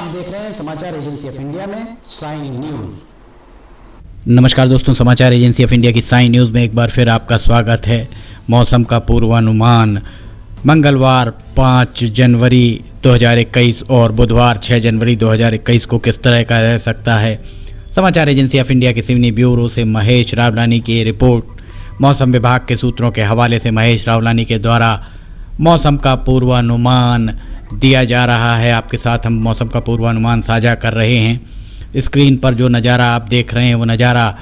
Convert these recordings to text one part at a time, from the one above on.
आप देख रहे हैं समाचार एजेंसी ऑफ इंडिया में साइन न्यूज। नमस्कार दोस्तों, समाचार एजेंसी ऑफ इंडिया की साइन न्यूज़ में एक बार फिर आपका स्वागत है। मौसम का पूर्वानुमान मंगलवार 5 जनवरी 2021 और बुधवार 6 जनवरी 2021 को किस तरह का रह सकता है। समाचार एजेंसी ऑफ इंडिया के सिवनी ब्यूरो से महेश रावलानी की रिपोर्ट। मौसम विभाग के सूत्रों के हवाले से महेश रावलानी के द्वारा मौसम का पूर्वानुमान दिया जा रहा है। आपके साथ हम मौसम का पूर्वानुमान साझा कर रहे हैं। स्क्रीन पर जो नज़ारा आप देख रहे हैं वो नज़ारा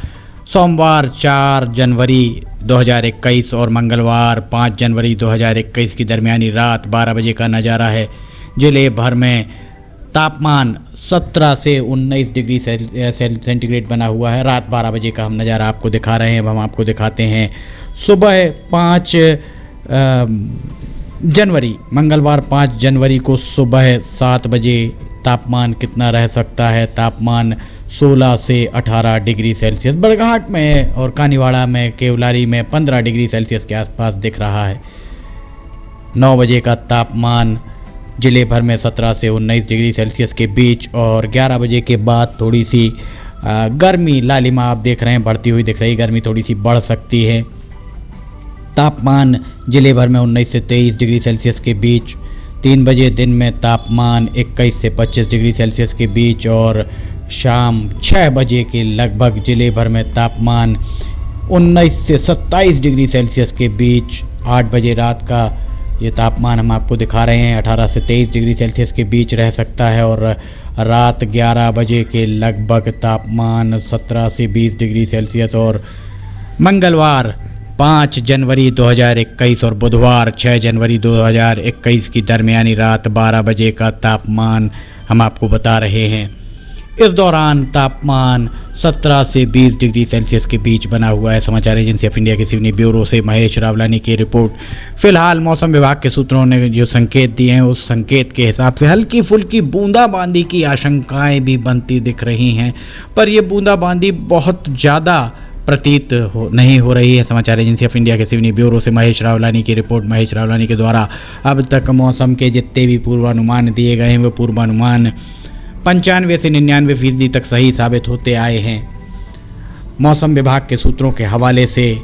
सोमवार 4 जनवरी 2021 और मंगलवार 5 जनवरी 2021 की दरमियानी रात 12 बजे का नज़ारा है। जिले भर में तापमान 17 से 19 डिग्री सेंटीग्रेड बना हुआ है। रात 12 बजे का हम नज़ारा आपको दिखा रहे हैं। अब हम आपको दिखाते हैं सुबह 5 जनवरी मंगलवार 5 जनवरी को सुबह 7 बजे तापमान कितना रह सकता है। तापमान 16 से 18 डिग्री सेल्सियस बरघाट में और कानीवाड़ा में, केवलारी में 15 डिग्री सेल्सियस के आसपास दिख रहा है। 9 बजे का तापमान जिले भर में 17 से 19 डिग्री सेल्सियस के बीच और 11 बजे के बाद थोड़ी सी गर्मी लालिमा आप देख रहे हैं बढ़ती हुई दिख रही। गर्मी थोड़ी सी बढ़ सकती है। तापमान जिले भर में 19 से 23 डिग्री सेल्सियस के बीच। 3 बजे दिन में तापमान 21 से 25 डिग्री सेल्सियस के बीच और शाम 6 बजे के लगभग जिले भर में तापमान 19 से 27 डिग्री सेल्सियस के बीच। 8 बजे रात का ये तापमान हम आपको दिखा रहे हैं 18 से 23 डिग्री सेल्सियस के बीच रह सकता है और रात 11 बजे के लगभग तापमान 17 से 20 डिग्री सेल्सियस और मंगलवार 5 जनवरी 2021 और बुधवार 6 जनवरी 2021 की दरमियानी रात 12 बजे का तापमान हम आपको बता रहे हैं। इस दौरान तापमान 17 से 20 डिग्री सेल्सियस के बीच बना हुआ है। समाचार एजेंसी ऑफ इंडिया के सिवनी ब्यूरो से महेश रावलानी की रिपोर्ट। फिलहाल मौसम विभाग के सूत्रों ने जो संकेत दिए हैं उस संकेत के हिसाब से हल्की फुल्की बूंदाबांदी की आशंकाएं भी बनती दिख रही हैं, पर यह बूंदाबांदी बहुत ज़्यादा प्रतीत नहीं हो रही है। समाचार एजेंसी ऑफ इंडिया के सिवनी ब्यूरो से महेश रावलानी की रिपोर्ट। महेश रावलानी के द्वारा अब तक मौसम के जितने भी पूर्वानुमान दिए गए हैं वो पूर्वानुमान 95 से 99% तक सही साबित होते आए हैं। मौसम विभाग के सूत्रों के हवाले से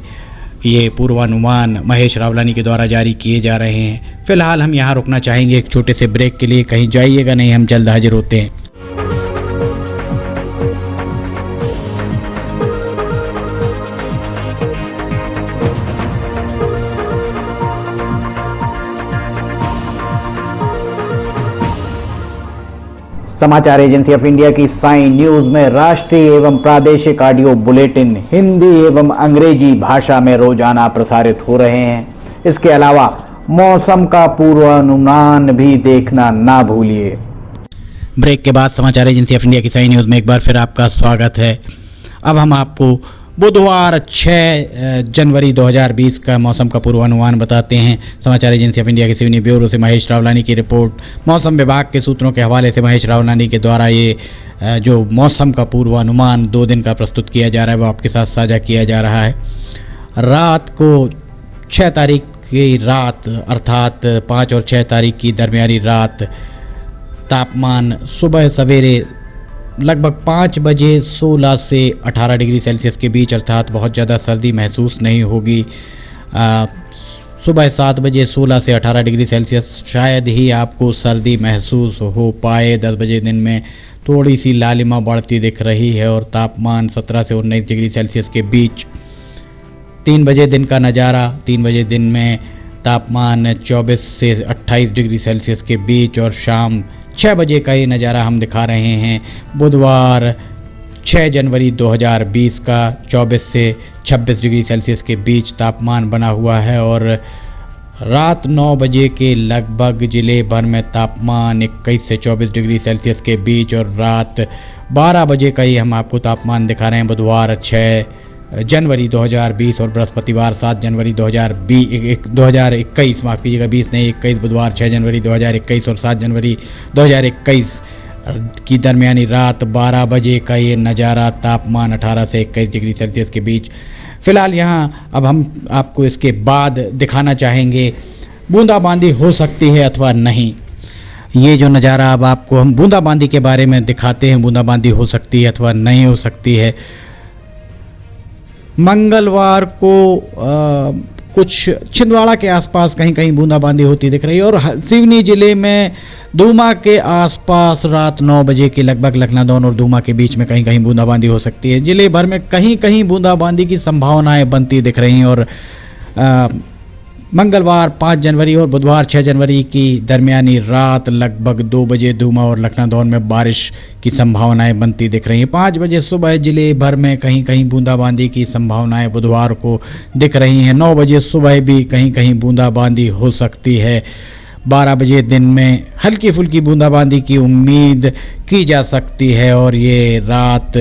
ये पूर्वानुमान महेश रावलानी के द्वारा जारी किए जा रहे हैं। फिलहाल हम यहाँ रुकना चाहेंगे एक छोटे से ब्रेक के लिए। कहीं जाइएगा नहीं, हम जल्द हाजिर होते हैं। समाचार एजेंसी ऑफ इंडिया की साइन न्यूज में राष्ट्रीय एवं प्रादेशिक ऑडियो बुलेटिन हिंदी एवं अंग्रेजी भाषा में रोजाना प्रसारित हो रहे हैं। इसके अलावा मौसम का पूर्वानुमान भी देखना ना भूलिए। ब्रेक के बाद समाचार एजेंसी ऑफ इंडिया की साइन न्यूज में एक बार फिर आपका स्वागत है। अब हम आपको बुधवार 6 जनवरी 2020 का मौसम का पूर्वानुमान बताते हैं। समाचार एजेंसी ऑफ इंडिया के सिवनी ब्यूरो से महेश रावलानी की रिपोर्ट। मौसम विभाग के सूत्रों के हवाले से महेश रावलानी के द्वारा ये जो मौसम का पूर्वानुमान 2 दिन का प्रस्तुत किया जा रहा है वो आपके साथ साझा किया जा रहा है। रात को 6 तारीख की रात अर्थात 5 और 6 तारीख की दरमियानी रात तापमान सुबह सवेरे लगभग 5 बजे 16 से 18 डिग्री सेल्सियस के बीच अर्थात बहुत ज़्यादा सर्दी महसूस नहीं होगी। सुबह 7 बजे 16 से 18 डिग्री सेल्सियस शायद ही आपको सर्दी महसूस हो पाए। 10 बजे दिन में थोड़ी सी लालिमा बढ़ती दिख रही है और तापमान 17 से 19 डिग्री सेल्सियस के बीच। 3 बजे दिन का नज़ारा। 3 बजे दिन में तापमान 24 से 28 डिग्री सेल्सियस के बीच और शाम 6 बजे का ये नज़ारा हम दिखा रहे हैं। बुधवार 6 जनवरी 2020 का 24 से 26 डिग्री सेल्सियस के बीच तापमान बना हुआ है और रात 9 बजे के लगभग जिले भर में तापमान 21 से 24 डिग्री सेल्सियस के बीच और रात 12 बजे का ही हम आपको तापमान दिखा रहे हैं। बुधवार 6 जनवरी 2020 और बृहस्पतिवार 7 जनवरी 2021 माफ़ कीजिएगा 20 नहीं 21 बुधवार 6 जनवरी 2021 और 7 जनवरी 2021 की दरमियानी रात 12 बजे का ये नज़ारा तापमान 18 से 21 डिग्री सेल्सियस के बीच। फ़िलहाल यहाँ अब हम आपको इसके बाद दिखाना चाहेंगे बूंदाबांदी हो सकती है अथवा नहीं। ये जो नज़ारा अब आपको हम बूंदाबांदी के बारे में दिखाते हैं, बूंदाबांदी हो सकती है अथवा नहीं हो सकती है। मंगलवार को कुछ छिंदवाड़ा के आसपास कहीं कहीं बूंदाबांदी होती दिख रही है और सिवनी जिले में धूमा के आसपास रात 9 बजे के लगभग लखनादौन और धूमा के बीच में कहीं कहीं बूंदाबांदी हो सकती है। जिले भर में कहीं कहीं बूंदाबांदी की संभावनाएं बनती दिख रही हैं और मंगलवार 5 जनवरी और बुधवार 6 जनवरी की दरमियानी रात लगभग 2 बजे धूमा और लखनादौन में बारिश की संभावनाएं बनती दिख रही हैं। 5 बजे सुबह जिले भर में कहीं कहीं बूंदाबांदी की संभावनाएं बुधवार को दिख रही हैं। 9 बजे सुबह भी कहीं कहीं बूंदाबांदी हो सकती है। 12 बजे दिन में हल्की फुल्की बूंदाबांदी की उम्मीद की जा सकती है और ये रात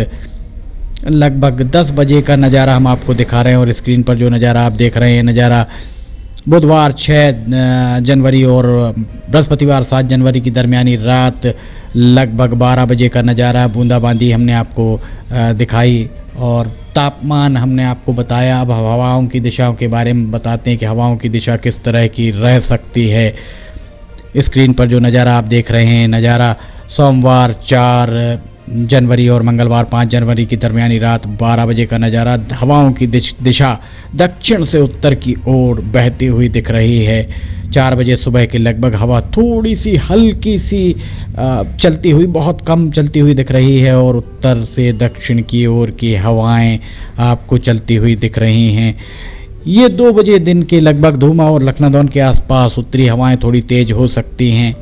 लगभग 10 बजे का नज़ारा हम आपको दिखा रहे हैं और स्क्रीन पर जो नज़ारा आप देख रहे हैं नज़ारा बुधवार 6 जनवरी और बृहस्पतिवार 7 जनवरी की दरमियानी रात लगभग 12 बजे का नज़ारा। बूंदाबांदी हमने आपको दिखाई और तापमान हमने आपको बताया। अब हवाओं की दिशाओं के बारे में बताते हैं कि हवाओं की दिशा किस तरह की रह सकती है। स्क्रीन पर जो नज़ारा आप देख रहे हैं नज़ारा सोमवार 4 जनवरी और मंगलवार 5 जनवरी की दरमियानी रात 12 बजे का नज़ारा। हवाओं की दिशा दक्षिण से उत्तर की ओर बहती हुई दिख रही है। 4 बजे सुबह के लगभग हवा थोड़ी सी हल्की सी चलती हुई, बहुत कम चलती हुई दिख रही है और उत्तर से दक्षिण की ओर की हवाएं आपको चलती हुई दिख रही हैं। ये 2 बजे दिन के लगभग धूमा और लखनादौन के आसपास उत्तरी हवाएं थोड़ी तेज हो सकती हैं।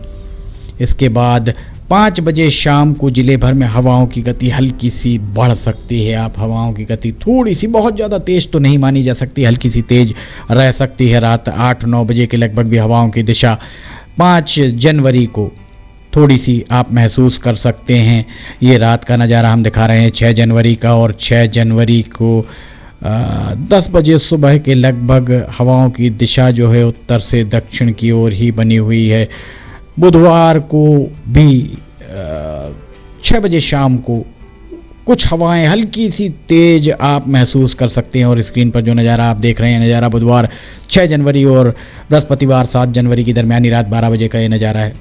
इसके बाद 5 बजे शाम को जिले भर में हवाओं की गति हल्की सी बढ़ सकती है। आप हवाओं की गति थोड़ी सी, बहुत ज़्यादा तेज तो नहीं मानी जा सकती, हल्की सी तेज रह सकती है। रात 8-9 बजे के लगभग भी हवाओं की दिशा 5 जनवरी को थोड़ी सी आप महसूस कर सकते हैं। ये रात का नज़ारा हम दिखा रहे हैं 6 जनवरी का और 6 जनवरी को 10 बजे सुबह के लगभग हवाओं की दिशा जो है उत्तर से दक्षिण की ओर ही बनी हुई है। बुधवार को भी 6 बजे शाम को कुछ हवाएं हल्की सी तेज आप महसूस कर सकते हैं और स्क्रीन पर जो नज़ारा आप देख रहे हैं नज़ारा बुधवार 6 जनवरी और बृहस्पतिवार 7 जनवरी की दरमियानी रात 12 बजे का ये नज़ारा है।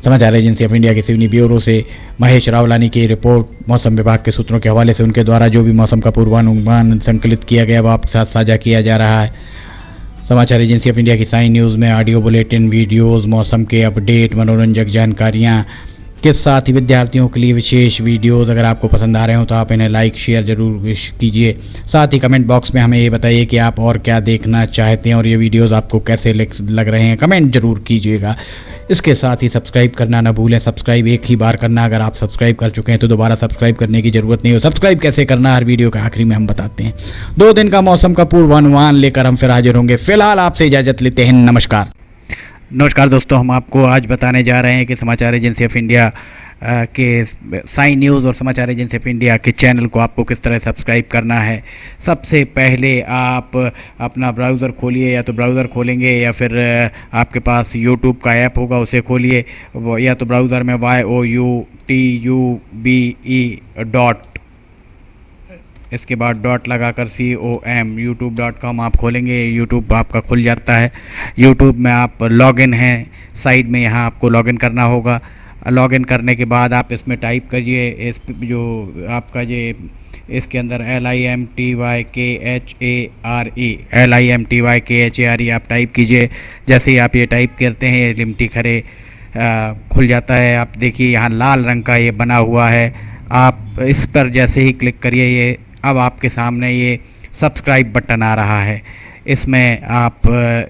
समाचार एजेंसी ऑफ इंडिया के सिवनी ब्यूरो से महेश रावलानी की रिपोर्ट। मौसम विभाग के सूत्रों के हवाले से उनके द्वारा जो भी मौसम का पूर्वानुमान संकलित किया गया वो आपके साथ साझा किया जा रहा है। समाचार एजेंसी ऑफ इंडिया की साइन न्यूज़ में ऑडियो बुलेटिन, वीडियोस, मौसम के अपडेट, मनोरंजक जानकारियाँ के साथ ही विद्यार्थियों के लिए विशेष वीडियोस अगर आपको पसंद आ रहे हो तो आप इन्हें लाइक शेयर ज़रूर कीजिए। साथ ही कमेंट बॉक्स में हमें ये बताइए कि आप और क्या देखना चाहते हैं और ये वीडियोस आपको कैसे लग रहे हैं, कमेंट ज़रूर कीजिएगा। इसके साथ ही सब्सक्राइब करना ना भूलें। सब्सक्राइब एक ही बार करना, अगर आप सब्सक्राइब कर चुके हैं तो दोबारा सब्सक्राइब करने की ज़रूरत नहीं हो। सब्सक्राइब कैसे करना हर वीडियो के आखिरी में हम बताते हैं। 2 दिन का मौसम का पूर्वानुमान लेकर हम फिर हाजिर होंगे। फिलहाल आपसे इजाज़त लेते हैं। नमस्कार दोस्तों, हम आपको आज बताने जा रहे हैं कि समाचार एजेंसी ऑफ इंडिया के साइन न्यूज़ और समाचार एजेंसी ऑफ इंडिया के चैनल को आपको किस तरह सब्सक्राइब करना है। सबसे पहले आप अपना ब्राउज़र खोलिए, या तो ब्राउज़र खोलेंगे या फिर आपके पास यूट्यूब का ऐप होगा उसे खोलिए, या तो ब्राउज़र में youtube इसके बाद डॉट लगाकर com youtube.com आप खोलेंगे। यूट्यूब आपका खुल जाता है। यूट्यूब में आप लॉगिन हैं, साइड में यहाँ आपको लॉगिन करना होगा। लॉगिन करने के बाद आप इसमें टाइप करिए, इस जो आपका ये इसके अंदर LIMTYKHARE आप टाइप कीजिए। जैसे ही आप ये टाइप करते हैं लिमटी खरे खुल जाता है। आप देखिए यहाँ लाल रंग का ये बना हुआ है, आप इस पर जैसे ही क्लिक करिए ये अब आपके सामने ये सब्सक्राइब बटन आ रहा है। इसमें आप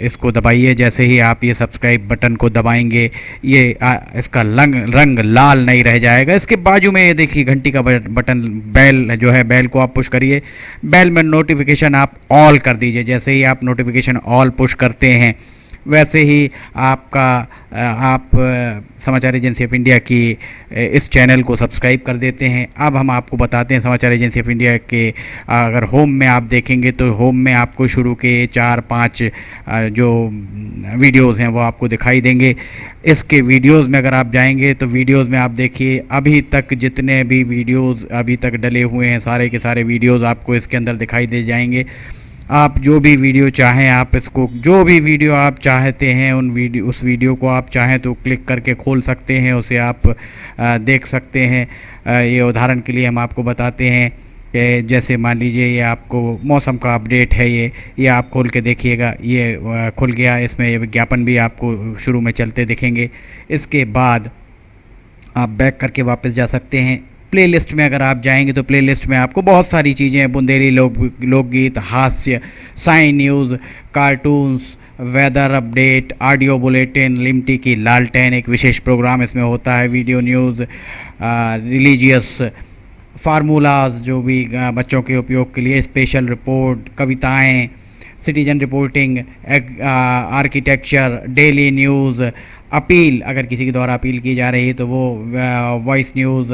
इसको दबाइए। जैसे ही आप ये सब्सक्राइब बटन को दबाएंगे ये इसका रंग लाल नहीं रह जाएगा। इसके बाजू में ये देखिए घंटी का बटन, बेल जो है, बेल को आप पुश करिए। बेल में नोटिफिकेशन आप ऑल कर दीजिए। जैसे ही आप नोटिफिकेशन ऑल पुश करते हैं वैसे ही आप समाचार एजेंसी ऑफ इंडिया की इस चैनल को सब्सक्राइब कर देते हैं। अब हम आपको बताते हैं समाचार एजेंसी ऑफ इंडिया के अगर होम में आप देखेंगे तो होम में आपको शुरू के 4-5 जो वीडियोस हैं वो आपको दिखाई देंगे। इसके वीडियोस में अगर आप जाएंगे तो वीडियोस में आप देखिए अभी तक जितने भी वीडियोस अभी तक डले हुए हैं सारे के सारे वीडियोस आपको इसके अंदर दिखाई दे जाएंगे। आप जो भी वीडियो चाहें, आप इसको जो भी वीडियो आप चाहते हैं उस वीडियो को आप चाहें तो क्लिक करके खोल सकते हैं, उसे आप देख सकते हैं। ये उदाहरण के लिए हम आपको बताते हैं कि जैसे मान लीजिए ये आपको मौसम का अपडेट है, ये आप खोल के देखिएगा, ये खुल गया। इसमें ये विज्ञापन भी आपको शुरू में चलते दिखेंगे। इसके बाद आप बैक करके वापस जा सकते हैं। प्लेलिस्ट में अगर आप जाएंगे तो प्लेलिस्ट में आपको बहुत सारी चीज़ें हैं, बुंदेली लोकगीत, हास्य, sign news, cartoons, weather update, audio bulletin, Limti की लालटेन एक विशेष प्रोग्राम इसमें होता है, वीडियो न्यूज़, रिलीजियस फार्मूलाज जो भी बच्चों के उपयोग के लिए, स्पेशल रिपोर्ट, कविताएं, citizen reporting, architecture, daily news, appeal अगर किसी के द्वारा अपील की जा रही है तो वो, वॉइस न्यूज़,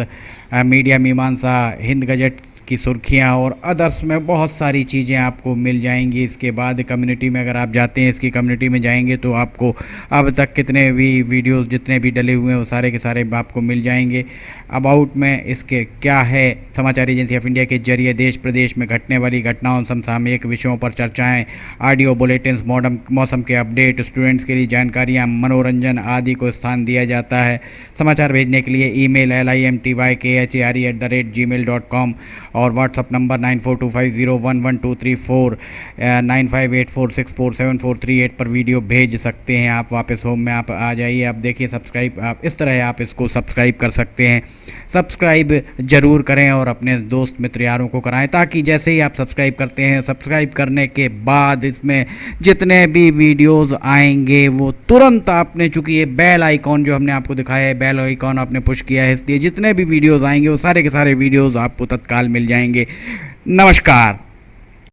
मीडिया मीमांसा, हिंद गजट की सुर्खियां और अदर्स में बहुत सारी चीज़ें आपको मिल जाएंगी। इसके बाद कम्युनिटी में अगर आप जाते हैं, इसकी कम्युनिटी में जाएंगे तो आपको अब तक कितने भी वीडियोस जितने भी डले हुए हैं वो सारे के सारे आपको मिल जाएंगे। अबाउट में इसके क्या है, समाचार एजेंसी ऑफ इंडिया के जरिए देश प्रदेश में घटने वाली घटनाओं, समसामयिक विषयों पर चर्चाएं, ऑडियो बुलेटिन्स, मौसम के अपडेट, स्टूडेंट्स के लिए जानकारियाँ, मनोरंजन आदि को स्थान दिया जाता है। समाचार भेजने के लिए ईमेल limtykhare@gmail.com और व्हाट्सअप नंबर 9425011234 9584647438 पर वीडियो भेज सकते हैं। आप वापस होम में आप आ जाइए, आप देखिए सब्सक्राइब, आप इस तरह आप इसको सब्सक्राइब कर सकते हैं। सब्सक्राइब ज़रूर करें और अपने दोस्त मित्र यारों को कराएं, ताकि जैसे ही आप सब्सक्राइब करते हैं, सब्सक्राइब करने के बाद इसमें जितने भी वीडियोज़ आएंगे वो तुरंत आपने, चूँकि ये बेल आइकॉन जो हमने आपको दिखाया है, बेल आइकॉन आपने पुश किया है, इसलिए जितने भी वीडियोज़ आएंगे वो सारे के सारे वीडियोज़ आपको तत्काल मिल जाएंगे। नमस्कार।